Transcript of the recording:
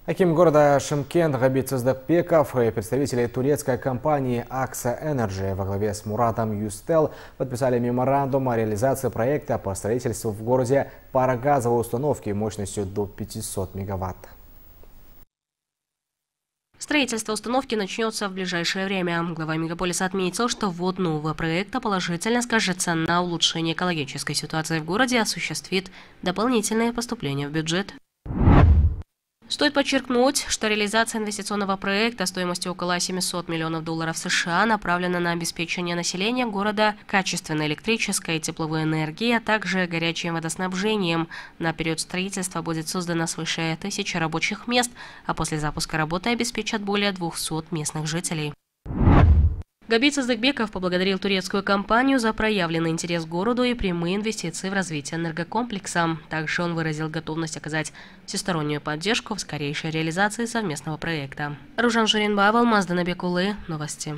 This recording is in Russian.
Аким города Шымкент Габит Сыздыкбеков и представители турецкой компании «Акса Энерджи» во главе с Муратом Юстел подписали меморандум о реализации проекта по строительству в городе парогазовой установки мощностью до 500 мегаватт. Строительство установки начнется в ближайшее время. Глава мегаполиса отметил, что ввод нового проекта положительно скажется на улучшении экологической ситуации в городе и осуществит дополнительные поступления в бюджет. Стоит подчеркнуть, что реализация инвестиционного проекта стоимостью около $700 миллионов США направлена на обеспечение населения города качественной электрической и тепловой энергией, а также горячим водоснабжением. На период строительства будет создано свыше 1000 рабочих мест, а после запуска работы обеспечат более 200 местных жителей. Габит Сыздыкбеков поблагодарил турецкую компанию за проявленный интерес к городу и прямые инвестиции в развитие энергокомплекса. Также он выразил готовность оказать всестороннюю поддержку в скорейшей реализации совместного проекта. Ружан Журенбаев, Алмаз Данабекулы. Новости.